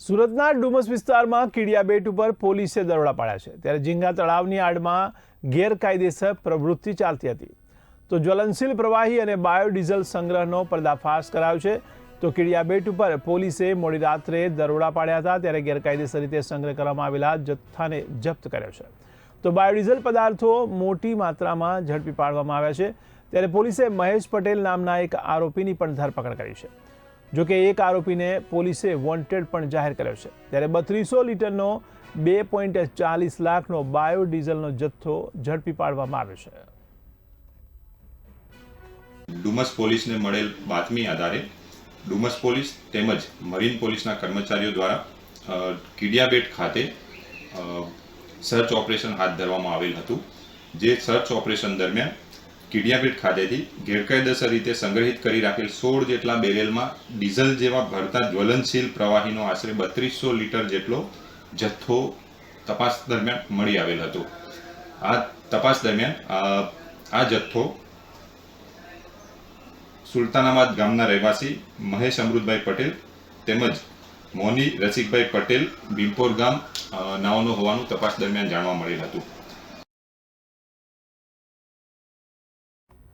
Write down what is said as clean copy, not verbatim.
સુરતના ડુમસ વિસ્તારમાં કીડિયાબેટ ઉપર પોલીસે દરોડા પાડ્યા છે, ત્યારે ઝીંગા તળાવની આડમાં ગેરકાયદેસર પ્રવૃત્તિ ચાલતી હતી તો જ્વલનશીલ પ્રવાહી અને બાયોડીઝલ સંગ્રહનો પર્દાફાશ કરાયો છે। તો કીડિયાબેટ ઉપર પોલીસે મોડી રાત્રે દરોડા પાડ્યા હતા, ત્યારે ગેરકાયદેસર રીતે સંગ્રહ કરવામાં આવેલા જથ્થાને જપ્ત કર્યો છે। તો બાયોડીઝલ પદાર્થો મોટી માત્રામાં ઝડપી પાડવામાં આવ્યા છે, ત્યારે પોલીસે મહેશ પટેલ નામના એક આરોપીની પણ ધરપકડ કરી છે। જો કે એક આરોપીને પોલીસે વોન્ટેડ પણ જાહેર કર્યો છે, ત્યારે 3200 લીટરનો 2.40 લાખનો બાયોડીઝલનો જથ્થો ઝડપી પાડવામાં આવ્યો છે। ડુમસ પોલીસને મળેલ બાતમી આધારે ડુમસ પોલીસ તેમજ મરીન પોલીસના કર્મચારીઓ દ્વારા કીડિયાબેટ ખાતે સર્ચ ઓપરેશન હાથ ધરવામાં આવેલ હતું। જે સર્ચ ઓપરેશન દરમિયાન કીડિયાબેટ ખાતેથી ગેરકાયદેસર રીતે સંગ્રહિત કરી રાખેલ 16 જેટલા બેરેલમાં ડીઝલ જેવા ભરતા જ્વલનશીલ પ્રવાહીનો આશરે 3200 લીટર જેટલો જથ્થો તપાસ દરમિયાન મળી આવેલ હતો। આ તપાસ દરમિયાન આ જથ્થો સુલતાનાબાદ ગામના રહેવાસી મહેશ અમૃતભાઈ પટેલ તેમજ મોની રસિકભાઈ પટેલ ભીમપોર ગામ નાઓનો હોવાનું તપાસ દરમિયાન જાણવા મળેલ હતું।